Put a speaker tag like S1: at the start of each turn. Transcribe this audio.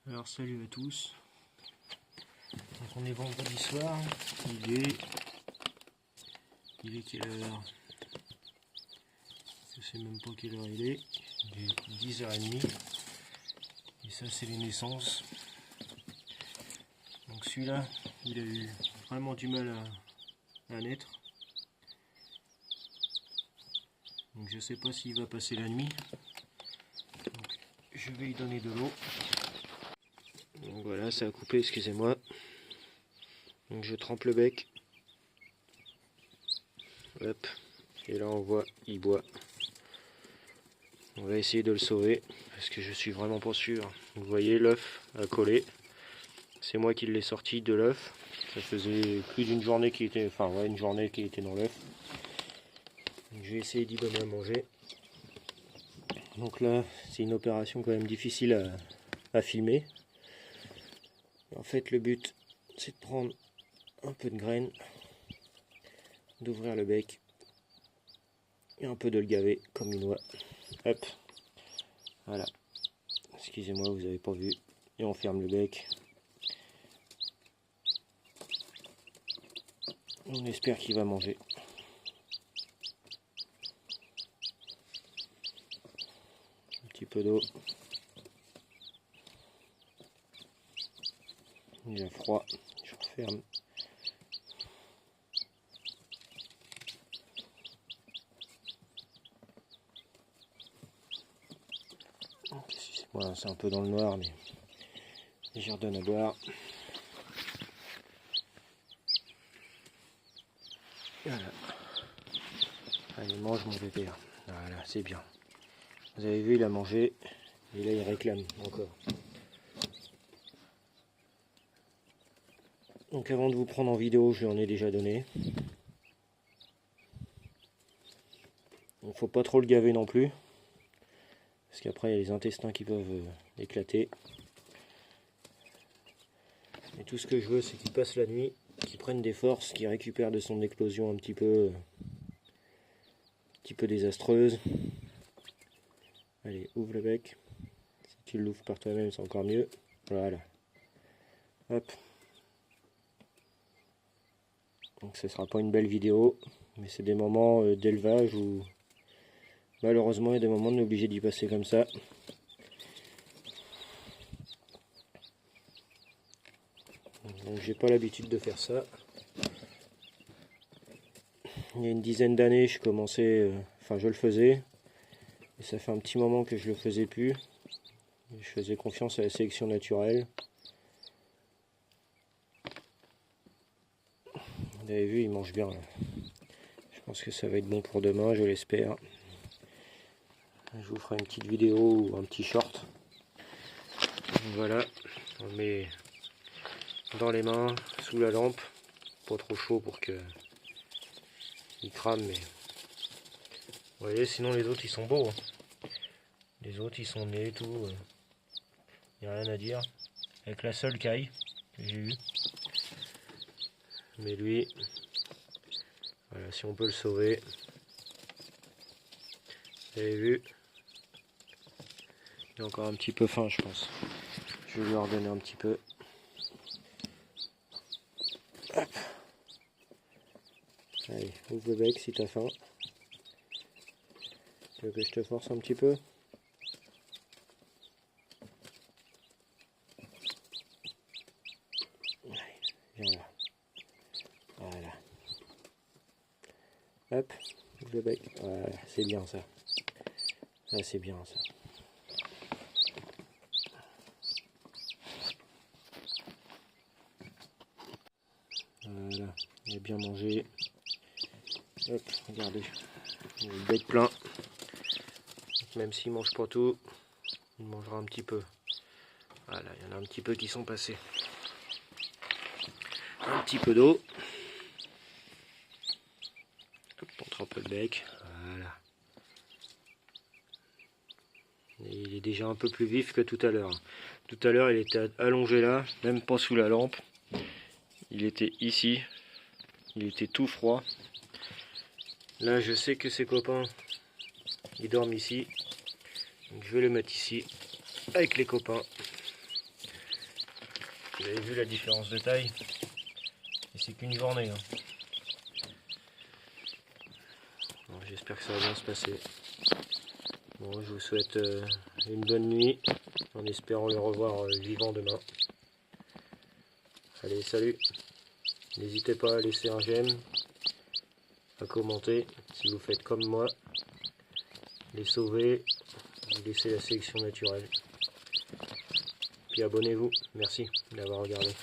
S1: Alors salut à tous, donc on est vendredi soir, il est quelle heure? Je sais même pas quelle heure il est 10h30 et ça c'est les naissances. Donc celui-là il a eu vraiment du mal à naître, donc je sais pas s'il va passer la nuit, donc je vais lui donner de l'eau. Donc voilà, ça a coupé, excusez-moi. Donc je trempe le bec. Hop. Et là on voit, il boit. On va essayer de le sauver, parce que je suis vraiment pas sûr. Vous voyez, l'œuf a collé. C'est moi qui l'ai sorti de l'œuf. Ça faisait plus d'une journée qu'il était, enfin ouais, une journée qu'il était dans l'œuf. Je vais essayer d'y donner à manger. Donc là, c'est une opération quand même difficile à filmer. En fait, le but, c'est de prendre un peu de graines, d'ouvrir le bec et un peu de le gaver comme une oie. Hop, voilà. Excusez-moi, vous avez pas vu. Et on ferme le bec. On espère qu'il va manger. Un petit peu d'eau. Il a froid. Je referme. Voilà, c'est un peu dans le noir, mais j'y redonne à boire. Voilà. Allez, mange mon pépère. Voilà, c'est bien. Vous avez vu, il a mangé. Et là, il réclame encore. Donc avant de vous prendre en vidéo, je lui en ai déjà donné. Il ne faut pas trop le gaver non plus. Parce qu'après, il y a les intestins qui peuvent éclater. Et tout ce que je veux, c'est qu'il passe la nuit, qu'il prenne des forces, qu'il récupère de son éclosion un petit peu désastreuse. Allez, ouvre le bec. Si tu l'ouvres par toi-même, c'est encore mieux. Voilà. Hop. Donc ce sera pas une belle vidéo, mais c'est des moments d'élevage où malheureusement il y a des moments où on est obligé d'y passer comme ça. Donc j'ai pas l'habitude de faire ça. Il y a une dizaine d'années je commençais, je le faisais, et ça fait un petit moment que je le faisais plus. Je faisais confiance à la sélection naturelle. Vous avez vu, il mange bien là. Je pense que ça va être bon pour demain, je l'espère. Je vous ferai une petite vidéo ou un petit short. Donc voilà, on le met dans les mains, sous la lampe, pas trop chaud pour que il crame, mais vous voyez, sinon les autres ils sont beaux, hein. Les autres ils sont nés, tout, y a rien à dire, avec la seule caille que j'ai eue. Mais lui, voilà, si on peut le sauver, vous avez vu, il est encore un petit peu faim, je pense. Je vais lui en redonner un petit peu. Hop. Allez, ouvre le bec si t'as faim. Tu veux que je te force un petit peu? Allez, viens là. Voilà. Hop, ouvre le bec. Voilà, c'est bien ça. Ah, c'est bien ça. Voilà, il a bien mangé. Hop, regardez, il a le bec plein. Même s'il mange pas tout, il mangera un petit peu. Voilà, il y en a un petit peu qui sont passés. Un petit peu d'eau. On trempe le bec. Voilà. Et il est déjà un peu plus vif que tout à l'heure. Tout à l'heure, il était allongé là, même pas sous la lampe. Il était ici. Il était tout froid. Là, je sais que ses copains, ils dorment ici. Donc, je vais le mettre ici, avec les copains. Vous avez vu la différence de taille? Et c'est qu'une journée. Hein. Bon, j'espère que ça va bien se passer. Bon, je vous souhaite une bonne nuit, en espérant le revoir vivant demain. Allez, salut! N'hésitez pas à laisser un j'aime, à commenter si vous faites comme moi, les sauver, laisser la sélection naturelle. Puis abonnez-vous, merci d'avoir regardé.